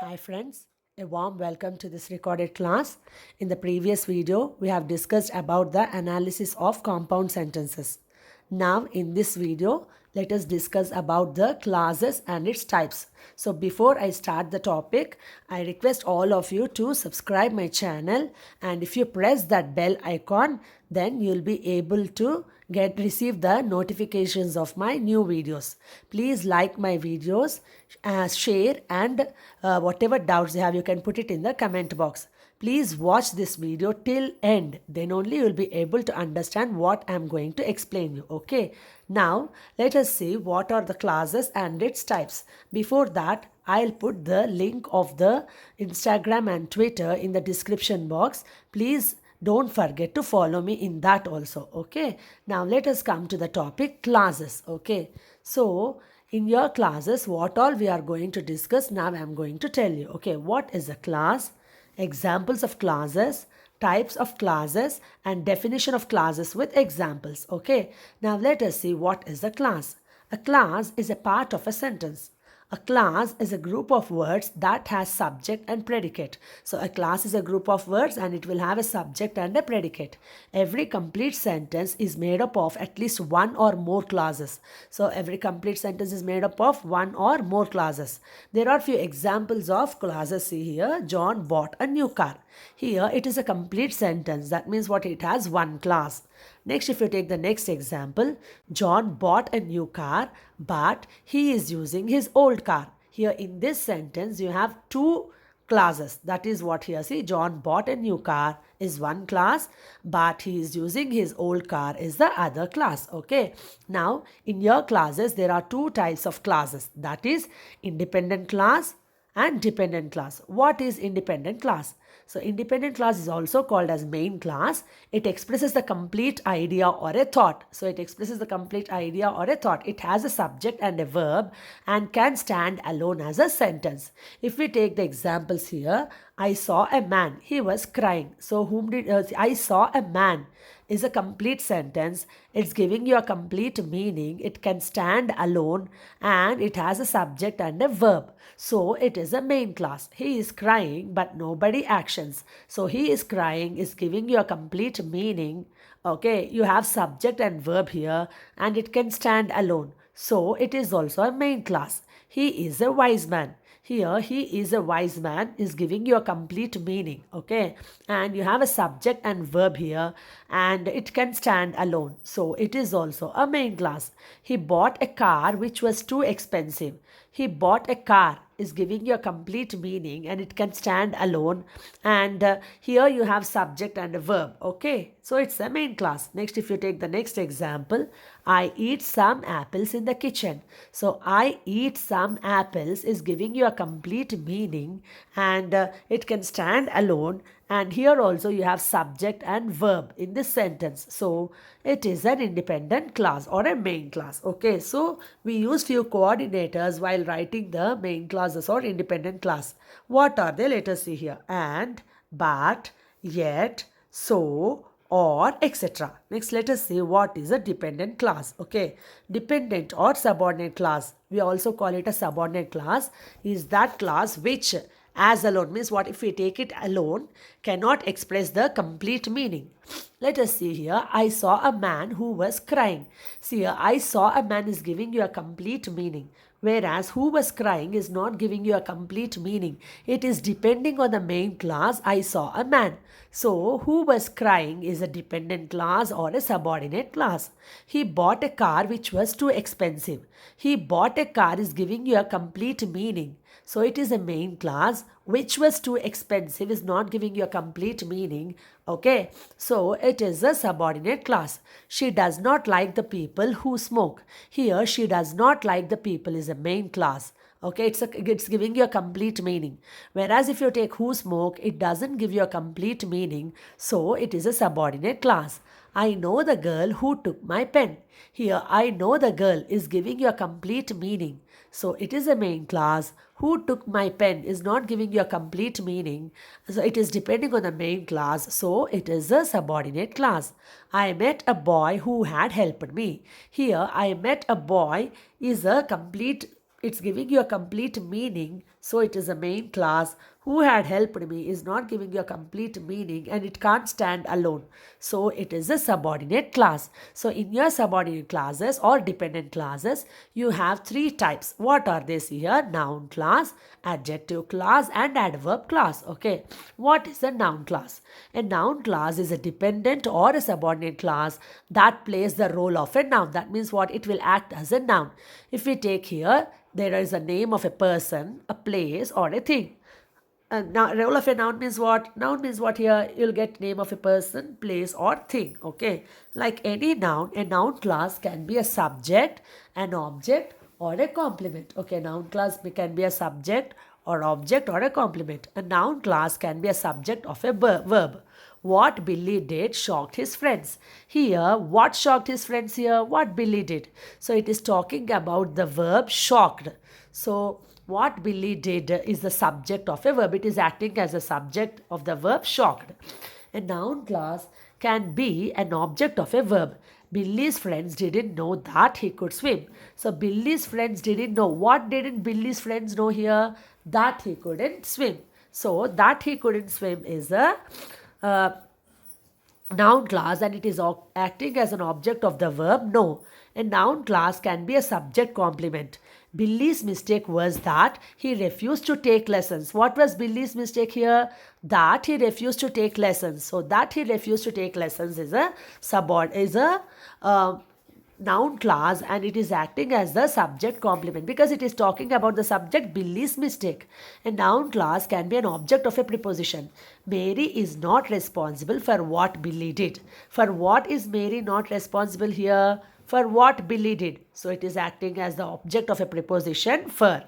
Hi friends, a warm welcome to this recorded class. In the previous video, we have discussed about the analysis of compound sentences. Now in this video, let us discuss about the clauses and its types. So before I start the topic, I request all of you to subscribe my channel, and if you press that bell icon, then you'll be able to receive the notifications of my new videos. Please like my videos, share, and whatever doubts you have, you can put it in the comment box. Please watch this video till end, then only you will be able to understand what I am going to explain you. Okay, now let us see what are the clauses and its types. Before that, I'll put the link of the Instagram and Twitter in the description box. Please don't forget to follow me in that also. Okay, now let us come to the topic clauses. Okay, so in your classes, what all we are going to discuss, now I am going to tell you. Okay, what is a class, examples of clauses, types of clauses, and definition of clauses with examples. Okay, now let us see what is a class. A class is a part of a sentence. A class is a group of words that has subject and predicate. So a class is a group of words and it will have a subject and a predicate. Every complete sentence is made up of at least one or more clauses. So every complete sentence is made up of one or more clauses. There are few examples of clauses. See here, John bought a new car. Here it is a complete sentence. That means what, it has one clause. Next, if you take the next example, John bought a new car, but he is using his old car. Here in this sentence, you have two clauses. That is what here. See, John bought a new car is one clause, but he is using his old car is the other clause. Okay. Now, in your clauses, there are two types of clauses. That is independent clause and dependent clause. What is independent clause? So independent clause is also called as main clause. It expresses the complete idea or a thought. So it expresses the complete idea or a thought. It has a subject and a verb and can stand alone as a sentence. If we take the examples here, I saw a man. He was crying. So I saw a man is a complete sentence. It's giving you a complete meaning. It can stand alone and it has a subject and a verb. So it is a main clause. He is crying but nobody actions. So he is crying is giving you a complete meaning. Okay, you have subject and verb here and it can stand alone. So it is also a main clause. He is a wise man. Here, he is a wise man is giving you a complete meaning. Okay, and you have a subject and verb here and it can stand alone. So it is also a main clause. He bought a car which was too expensive. He bought a car is giving you a complete meaning and it can stand alone, and here you have subject and a verb. Okay, so it's the main clause. Next, if you take the next example, I eat some apples in the kitchen. So I eat some apples is giving you a complete meaning and it can stand alone, and here also you have subject and verb in this sentence. So it is an independent clause or a main clause. Okay, so we use few coordinators while writing the main clauses or independent clause. What are they? Let us see here. And, but, yet, so, or, etc. Next, let us see what is a dependent clause. Okay, dependent or subordinate clause, we also call it a subordinate clause, is that clause which as alone means what, if we take it alone, cannot express the complete meaning. Let us see here. I saw a man who was crying. See here, I saw a man is giving you a complete meaning, whereas who was crying is not giving you a complete meaning. It is depending on the main clause, I saw a man. So who was crying is a dependent clause or a subordinate clause. He bought a car which was too expensive. He bought a car is giving you a complete meaning. So it is a main clause. Which was too expensive is not giving you a complete meaning. Okay, so it is a subordinate clause. She does not like the people who smoke. Here, she does not like the people is a main clause. Okay, it's giving you a complete meaning. Whereas if you take who smoke, it doesn't give you a complete meaning. So it is a subordinate clause. I know the girl who took my pen. Here, I know the girl is giving you a complete meaning. So it is a main clause. Who took my pen is not giving you a complete meaning. So it is depending on the main clause. So it is a subordinate clause. I met a boy who had helped me. Here, I met a boy is a complete, it's giving you a complete meaning. So it is a main class. Who had helped me is not giving you a complete meaning and it can't stand alone. So it is a subordinate class. So in your subordinate classes or dependent classes, you have three types. What are these here? Noun class, adjective class and adverb class. Okay. What is a noun class? A noun class is a dependent or a subordinate class that plays the role of a noun. That means what? It will act as a noun. If we take here, there is a name of a person, a place or a thing. Now, role of a noun means what? Noun means what here? You'll get name of a person, place or thing. Okay. Like any noun, a noun class can be a subject, an object or a complement. Okay. Noun class can be a subject or object or a complement. A noun class can be a subject of a verb. What Billy did shocked his friends. Here, what shocked his friends here? What Billy did. So it is talking about the verb shocked. So what Billy did is the subject of a verb. It is acting as a subject of the verb shocked. A noun class can be an object of a verb. Billy's friends didn't know that he could swim. So Billy's friends didn't know. What didn't Billy's friends know here? That he couldn't swim. So that he couldn't swim is a noun class and it is acting as an object of the verb know. A noun class can be a subject complement. Billy's mistake was that he refused to take lessons. What was Billy's mistake here? That he refused to take lessons. So that he refused to take lessons is a noun class and it is acting as the subject complement because it is talking about the subject Billy's mistake. A noun class can be an object of a preposition. Mary is not responsible for what Billy did. For what is Mary not responsible here? For what Billy did. So it is acting as the object of a preposition for.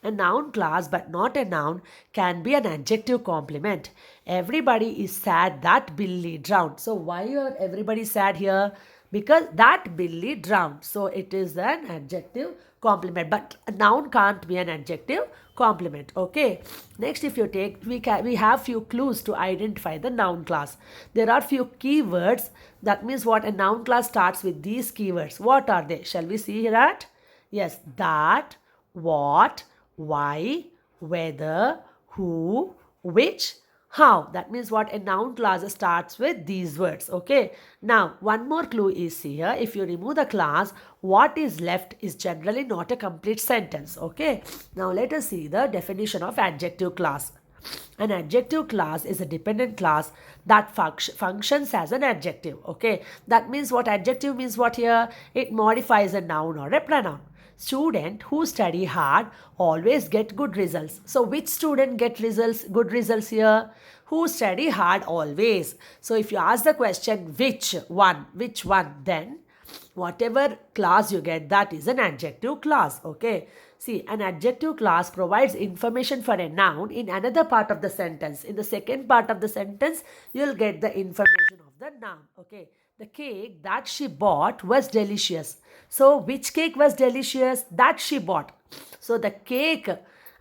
A noun class but not a noun can be an adjective complement. Everybody is sad that Billy drowned. So why are everybody sad here? Because that Billy drowned. So it is an adjective complement. But a noun can't be an adjective complement. Okay. Next, if you take, we have few clues to identify the noun class. There are few keywords. That means what? A noun class starts with these keywords. What are they? Shall we see that? Yes. That, what, why, whether, who, which, how. That means what? A noun class starts with these words. Okay. Now, one more clue is here. If you remove the class, what is left is generally not a complete sentence. Okay. Now, let us see the definition of adjective class. An adjective class is a dependent class that functions as an adjective. Okay. That means what? Adjective means what here? It modifies a noun or a pronoun. Student who study hard always get good results. So which student get good results here? Who study hard always. So if you ask the question which one, then whatever class you get, that is an adjective class. Okay. See, an adjective class provides information for a noun in another part of the sentence. In the second part of the sentence, you'll get the information of the noun. Okay. The cake that she bought was delicious. So, which cake was delicious? That she bought. So, the cake,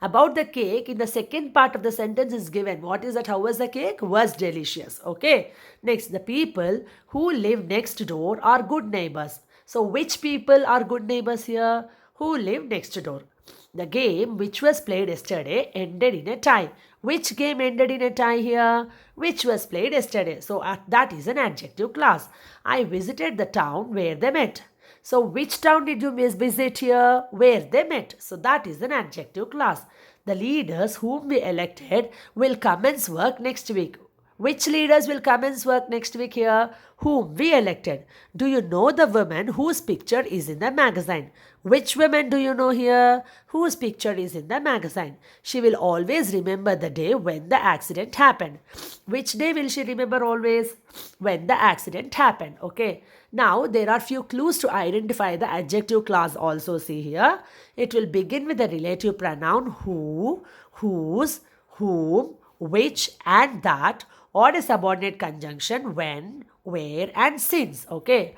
about the cake in the second part of the sentence is given. What is that? How was the cake? Was delicious. Okay. Next, the people who live next door are good neighbors. So, which people are good neighbors here? Who live next door. The game which was played yesterday ended in a tie. Which game ended in a tie here? Which was played yesterday. So that is an adjective class. I visited the town where they met. So which town did you visit here? Where they met. So that is an adjective class. The leaders whom we elected will commence work next week. Which leaders will commence work next week here? Whom we elected. Do you know the woman whose picture is in the magazine? Which woman do you know here? Whose picture is in the magazine? She will always remember the day when the accident happened. Which day will she remember always? When the accident happened. Okay. Now, there are few clues to identify the adjective class also. See here. It will begin with the relative pronoun who, whose, whom, which and that, or a subordinate conjunction when, where and since. Okay.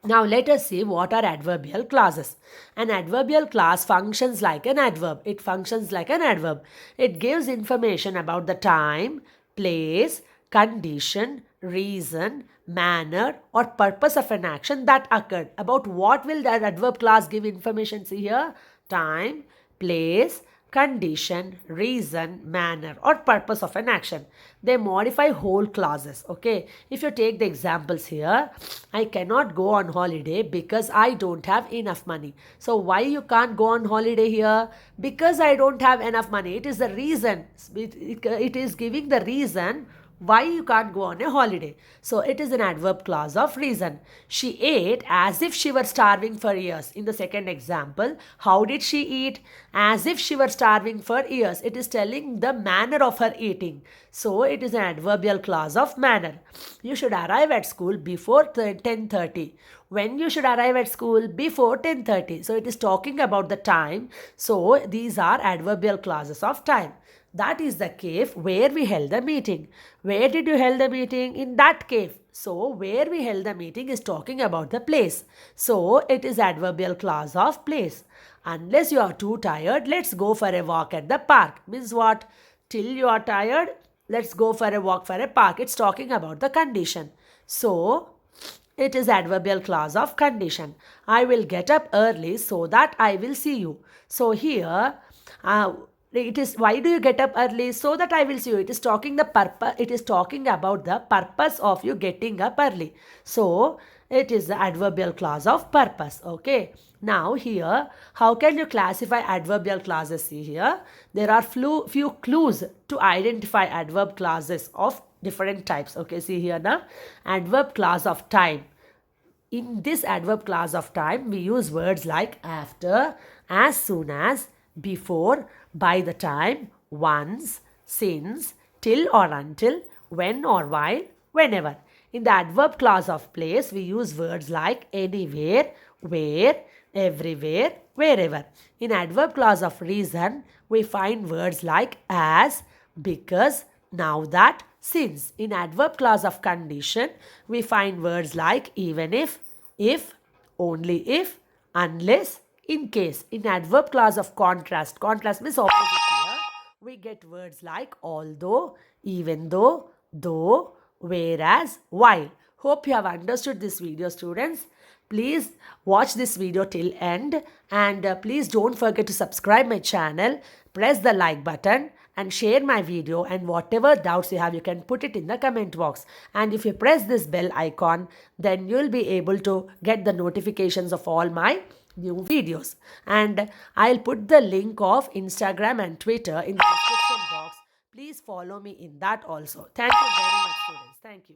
Now let us see what are adverbial clauses. An adverbial clause functions like an adverb. It functions like an adverb. It gives information about the time, place, condition, reason, manner or purpose of an action that occurred. About what will that adverb clause give information? See here. Time, place, condition, reason, manner, or purpose of an action. They modify whole clauses. Okay, if you take the examples here, I cannot go on holiday because I don't have enough money. So why you can't go on holiday here? Because I don't have enough money. It is the reason. It is giving the reason why you can't go on a holiday. So it is an adverb clause of reason. She ate as if she were starving for years. In the second example, how did she eat? As if she were starving for years. It is telling the manner of her eating. So it is an adverbial clause of manner. You should arrive at school before 10:30. When you should arrive at school? Before 10:30. So it is talking about the time. So these are adverbial clauses of time. That is the cave where we held the meeting. Where did you held the meeting? In that cave. So where we held the meeting is talking about the place. So it is adverbial clause of place. Unless you are too tired, let's go for a walk at the park. Means what? Till you are tired, let's go for a walk for a park. It's talking about the condition. So it is adverbial clause of condition. I will get up early so that I will see you. So here, it is, why do you get up early? So that I will see you. It is talking the purpose. It is talking about the purpose of you getting up early. So it is the adverbial clause of purpose. Okay. Now here, how can you classify adverbial clauses? See here, there are few clues to identify adverb clauses of different types. Okay, see here now, adverb clause of time. In this adverb clause of time, we use words like after, as soon as, before, by the time, once, since, till or until, when or while, whenever. In the adverb clause of place, we use words like anywhere, where, everywhere, wherever. In adverb clause of reason, we find words like as, because, now that, since. In adverb clause of condition, we find words like even if, only if, unless, in case. In adverb clause of contrast means opposite here, we get words like although, even though, whereas, while. Hope you have understood this video, students. Please watch this video till end, and please don't forget to subscribe my channel, press the like button and share my video, and whatever doubts you have, you can put it in the comment box. And if you press this bell icon, then you'll be able to get the notifications of all my new videos. And I'll put the link of Instagram and Twitter in the description box. Please follow me in that also. Thank you very much, students. Thank you.